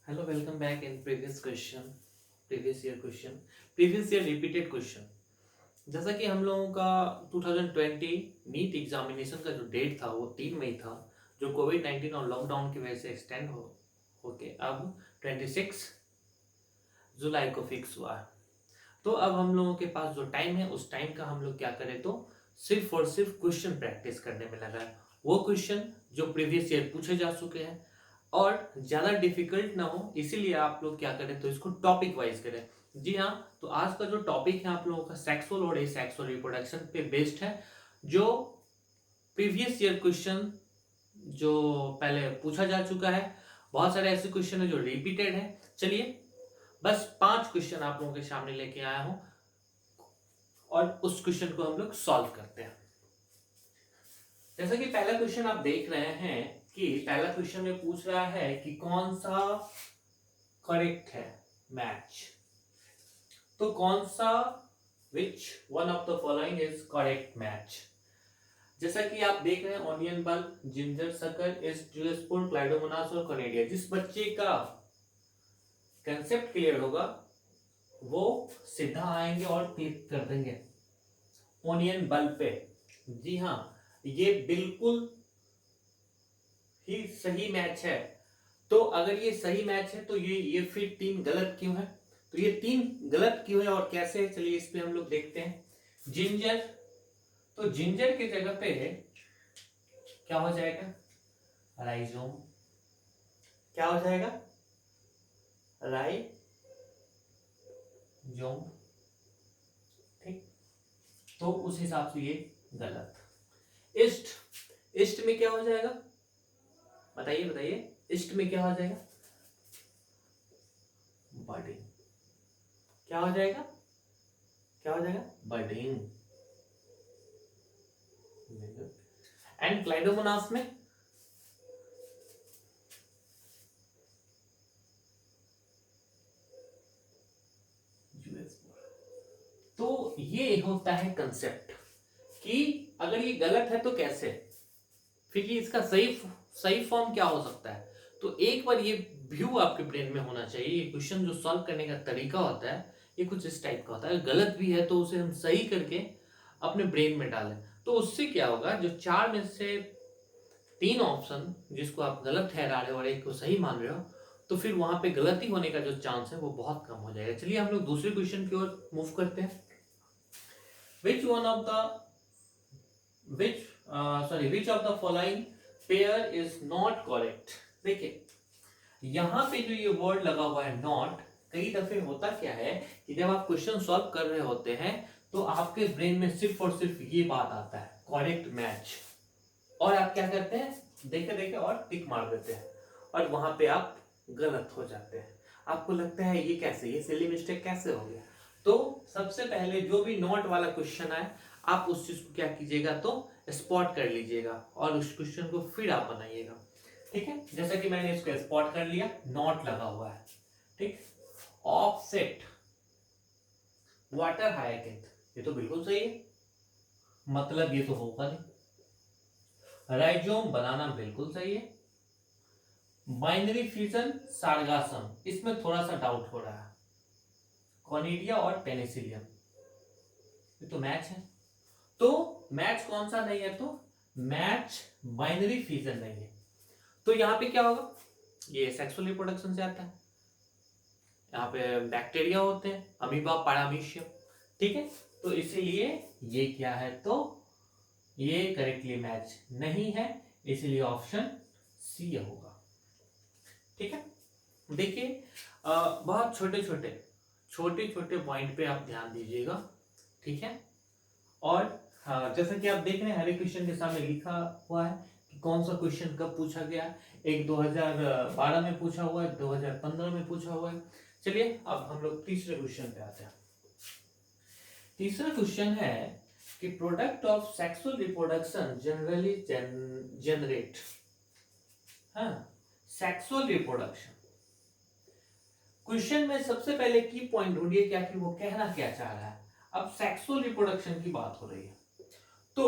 Hello, welcome back in previous year repeated question. जैसा कि हम लोगों का 2020 नीट एग्जामिनेशन का जो डेट था वो 3 मई था, जो कोविड 19 और लॉकडाउन की वजह से एक्सटेंड हो होके अब 26 जुलाई को फिक्स हुआ है। तो अब हम लोगों के पास जो टाइम है उस टाइम का हम लोग क्या करें तो सिर्फ और सिर्फ क्वेश्चन प्रैक्टिस करने में लगा है। वो क्वेश्चन जो प्रीवियस ईयर पूछे जा चुके हैं और ज्यादा डिफिकल्ट ना हो, इसीलिए आप लोग क्या करें तो इसको टॉपिक वाइज करें। जी हाँ, तो आज का जो टॉपिक है आप लोगों का सेक्सुअल और एसेक्सुअल रिप्रोडक्शन पे बेस्ड है। जो प्रीवियस ईयर क्वेश्चन जो पहले पूछा जा चुका है, बहुत सारे ऐसे क्वेश्चन है जो रिपीटेड है। चलिए बस 5 क्वेश्चन आप लोगों के सामने लेके आया हूं और उस क्वेश्चन को हम लोग सॉल्व करते हैं। जैसा कि पहला क्वेश्चन आप देख रहे हैं कि पहला क्वेश्चन में पूछ रहा है कि कौन सा करेक्ट है मैच। तो कौन सा विच one of the following is correct match. जैसा कि आप देख रहे हैं ऑनियन बल्ब, जिंजर शक्कर, एस्ट्रियोस्पोर, क्लाइडोमोनास और कनेडिया। जिस बच्चे का कंसेप्ट क्लियर होगा वो सीधा आएंगे और क्लिक कर देंगे ऑनियन बल्ब पे। जी हाँ, ये बिल्कुल ही सही मैच है। तो अगर ये सही मैच है तो ये फिर 3 गलत क्यों है? तो ये 3 गलत क्यों है और कैसे है, चलिए इस पे हम लोग देखते हैं। जिंजर, तो जिंजर की जगह पे क्या हो जाएगा? राइजोम। क्या हो जाएगा? राइजोम। ठीक, तो उस हिसाब से ये गलत। ईस्ट, ईस्ट में क्या हो जाएगा? बताइए बताइए, ईस्ट में क्या हो जाएगा? बडिंग। क्या हो जाएगा? क्या हो जाएगा? बडिंग। एंड क्लाइडोमोनास में तो ये होता है कंसेप्ट कि अगर ये गलत है तो कैसे, फिर ये इसका सही सही फॉर्म क्या हो सकता है। तो एक बार ये व्यू आपके ब्रेन में होना चाहिए। ये क्वेश्चन जो सॉल्व करने का तरीका होता है ये कुछ इस टाइप का होता है। गलत भी है तो उसे हम सही करके अपने ब्रेन में डालें, तो उससे क्या होगा, जो 4 में से 3 ऑप्शन जिसको आप गलत ठहरा रहे हो और एक को सही मान रहे हो, तो फिर वहां पे गलती होने का जो चांस है वो बहुत कम हो जाएगा। चलिए हम लोग दूसरे क्वेश्चन की ओर मूव करते हैं। विच one of the which which of the following pair is not correct. देखिए यहां पे जो ये वर्ड लगा हुआ है नॉट, कई दफे होता क्या है कि जब आप क्वेश्चन सॉल्व कर रहे होते हैं तो आपके ब्रेन में सिर्फ और सिर्फ ये बात आता है करेक्ट मैच, और आप क्या करते हैं, देखे देखे और टिक मार देते हैं और वहां पे आप गलत हो जाते हैं। आपको लगता है ये कैसे, ये सिली मिस्टेक कैसे हो गया। तो सबसे पहले जो भी नॉट वाला क्वेश्चन आए आप उस चीज को क्या कीजिएगा तो स्पॉट कर लीजिएगा और उस क्वेश्चन को फिर आप बनाइएगा। ठीक है, जैसा कि मैंने इसको स्पॉट कर लिया, नॉट लगा हुआ है। ठीक, ऑफसेट वाटर हाइकिंग, ये तो बिल्कुल सही है, मतलब ये तो होगा नहीं। राइजोम बनाना बिल्कुल सही है। बाइनरी फ्यूजन सार्गासम, इसमें थोड़ा सा डाउट हो रहा है। कॉनिडिया और पेनिसिलियम, ये तो मैच है। तो मैच कौन सा नहीं है, तो मैच बाइनरी फ्यूजन नहीं है। तो यहां पे क्या होगा, ये सेक्सुअल रिप्रोडक्शन से आता है। यहाँ पे बैक्टीरिया होते हैं, अमीबा, पैरामीशियम। ठीक है, तो इसीलिए ये क्या है तो ये करेक्टली मैच नहीं है, इसीलिए ऑप्शन सी होगा। ठीक है, देखिए बहुत छोटे छोटे छोटे छोटे पॉइंट पे आप ध्यान दीजिएगा। ठीक है, और हाँ, जैसा कि आप देख रहे हैं हरे क्वेश्चन के सामने लिखा हुआ है कि कौन सा क्वेश्चन कब पूछा गया। एक 2012 में पूछा हुआ है, 2015 में पूछा हुआ है। चलिए अब हम लोग तीसरे क्वेश्चन पे आते हैं। तीसरा क्वेश्चन है कि product of sexual reproduction generally generate, हाँ, सेक्सुअल रिप्रोडक्शन। क्वेश्चन में सबसे पहले की पॉइंट ढूंढिए क्या कि वो कहना क्या चाह रहा है। अब सेक्सुअल रिप्रोडक्शन की बात हो रही है, तो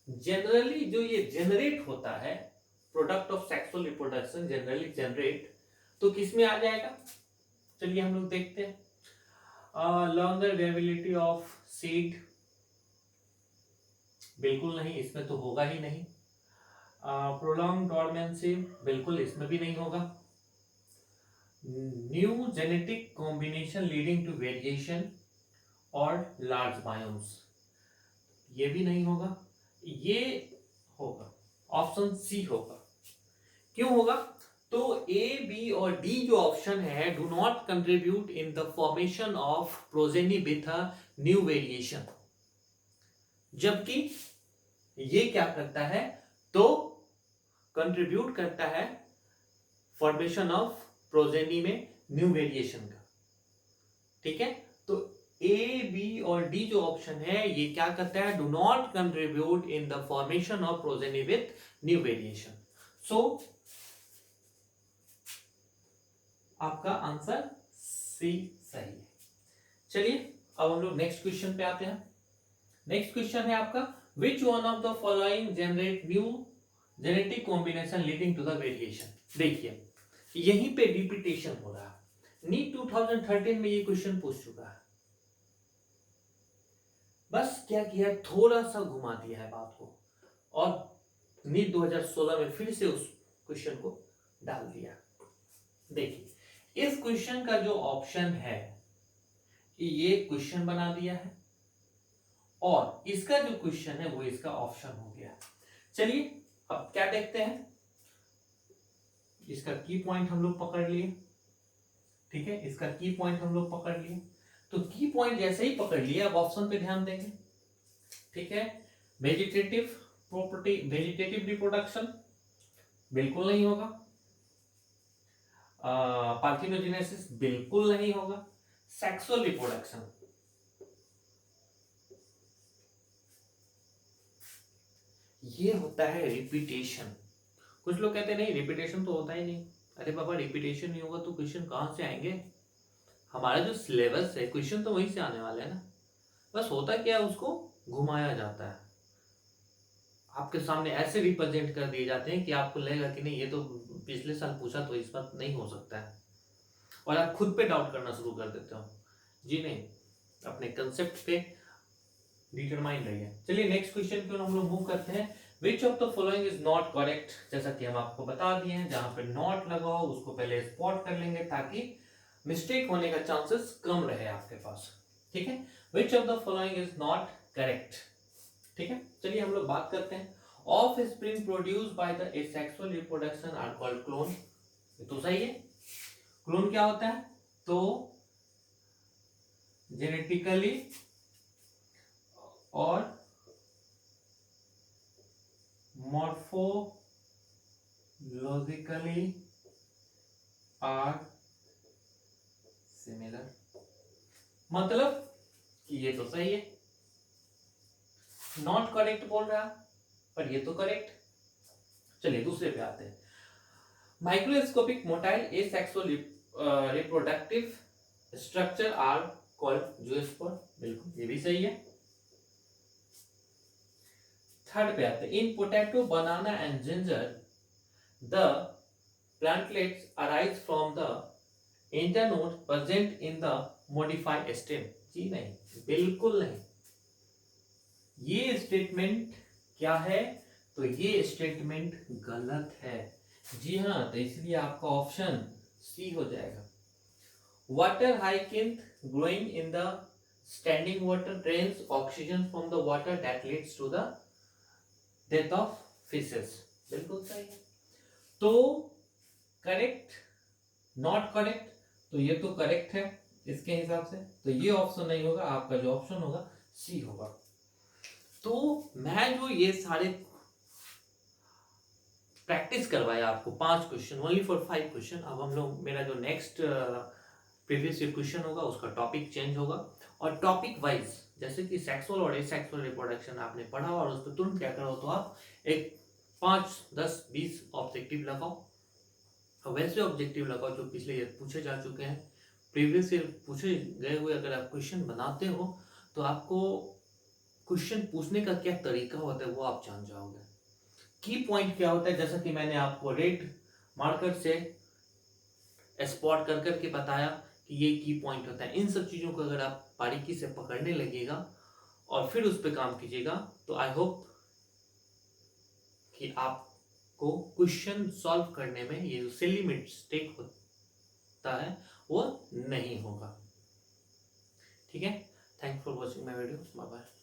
जनरली जो ये जनरेट होता है, product of sexual reproduction generally generate, तो किस में आ जाएगा, चलिए हम लोग देखते हैं। लॉन्गर ड्यूरेबिलिटी ऑफ सीड, बिल्कुल नहीं, इसमें तो होगा ही नहीं। प्रोलॉन्ग डॉर्मेंसी, बिल्कुल इसमें भी नहीं होगा। New genetic combination leading to variation और लार्ज बायोम्स, ये भी नहीं होगा। ये होगा, ऑप्शन सी होगा। क्यों होगा, तो ए बी और डी जो ऑप्शन है do not contribute in the formation of progeny with a new variation, जबकि ये क्या करता है, तो कंट्रीब्यूट करता है फॉर्मेशन ऑफ प्रोजेनी में न्यू वेरिएशन का। ठीक है, तो ए बी और डी जो ऑप्शन है ये क्या करता है, do not contribute in the formation of progeny with new variation. So आपका आंसर सी सही है। चलिए अब हम लोग नेक्स्ट क्वेश्चन पे आते हैं। नेक्स्ट क्वेश्चन है आपका, which one of the following generate new genetic combination leading to the variation. देखिए यहीं पे रिपीटेशन हो रहा है, नीट 2013 में ये क्वेश्चन पूछ चुका है, बस क्या किया है, थोड़ा सा घुमा दिया है बात को, और नीट 2016 में फिर से उस क्वेश्चन को डाल दिया। देखिए इस क्वेश्चन का जो ऑप्शन है ये क्वेश्चन बना दिया है, और इसका जो क्वेश्चन है वो इसका ऑप्शन हो गया। चलिए अब क्या देखते हैं, इसका की पॉइंट हम लोग पकड़ लिए। ठीक है, इसका की पॉइंट हम लोग पकड़ लिए, तो की पॉइंट जैसे ही पकड़ लिए अब ऑप्शन पे ध्यान देंगे। ठीक है, वेजिटेटिव प्रॉपर्टी, वेजिटेटिव रिप्रोडक्शन बिल्कुल नहीं होगा, पार्थिनोजेनेसिस बिल्कुल नहीं होगा, सेक्सुअल रिप्रोडक्शन ये होता है रिपीटेशन। कुछ लोग कहते हैं नहीं रिपीटेशन तो होता ही नहीं, अरे बाबा रिपीटेशन नहीं होगा तो क्वेश्चन कहां से आएंगे, हमारा जो सिलेबस है क्वेश्चन तो वहीं से आने वाले हैं ना, बस होता क्या है उसको घुमाया जाता है, आपके सामने ऐसे रिप्रेजेंट कर दिए जाते हैं कि आपको लगेगा कि नहीं ये तो पिछले साल पूछा तो इस बार नहीं हो सकता है, और आप खुद पे डाउट करना शुरू कर देते हो। जी नहीं, अपने कंसेप्ट पे डिटरमाइन रहिए। चलिए नेक्स्ट क्वेश्चन पे हम लोग मूव करते हैं। विच of the following is not correct, जैसा कि हम आपको बता दिए हैं, जहां पे नॉट लगा हो उसको पहले स्पॉट कर लेंगे ताकि मिस्टेक होने का चांसेस कम रहे आपके पास। ठीक है, which of the following is not correct. ठीक है, चलिए हम लोग बात करते हैं। Offspring produce by the asexual reproduction are called clone, ये तो सही है। क्लोन क्या होता है, तो जेनेटिकली और मॉर्फोलॉजिकली आर सिमिलर, मतलब कि ये तो सही है, नॉट करेक्ट बोल रहा पर ये तो करेक्ट। चलिए दूसरे पे आते हैं। Microscopic motile asexual reproductive structure are called zoosperm, बिल्कुल ये भी सही है। थर्ड पे आते हैं। In potato, banana and ginger the plantlets arise from the internode present in the modified stem, जी नहीं, बिल्कुल नहीं। ये स्टेटमेंट क्या है, तो ये स्टेटमेंट गलत है। जी हाँ, तो इसलिए आपका ऑप्शन सी हो जाएगा। Water hyacinth growing in the standing water drains oxygen from the water that leads to the death of fishes, बिल्कुल सही है। तो करेक्ट, नॉट करेक्ट, तो ये तो करेक्ट है इसके हिसाब से, तो ये ऑप्शन नहीं होगा, आपका जो ऑप्शन होगा सी होगा। तो मैं जो ये सारे प्रैक्टिस करवाया आपको 5 क्वेश्चन, ओनली फॉर 5 क्वेश्चन, अब हम लोग मेरा जो नेक्स्ट प्रीवियस ईयर क्वेश्चन होगा उसका टॉपिक चेंज होगा, और टॉपिक वाइज जैसे कि सेक्सुअल और एसेक्सुअल रिप्रोडक्शन आपने पढ़ा और उस पर तुरंत क्या करो, तो आप एक 5, 10, 20 ऑब्जेक्टिव लगाओ, और वैसे ऑब्जेक्टिव लगाओ जो पिछले ईयर पूछे जा चुके हैं, प्रीवियस ईयर पूछे गए हुए अगर आप क्वेश्चन बनाते हो तो आपको क्वेश्चन पूछने का क्या तरीका होता है वो आप जान जाओगे। की पॉइंट क्या होता है, जैसा कि मैंने आपको रेड मार्कर से स्पॉट कर करके बताया कि ये की पॉइंट होता है। इन सब चीज़ों को अगर आप बारीकी से पकड़ने लगेगा और फिर उस पर काम कीजिएगा तो आई होप कि आपको क्वेश्चन सॉल्व करने में ये जो सिली मिस्टेक होता है वो नहीं होगा। ठीक है, thank for watching my video, bye bye.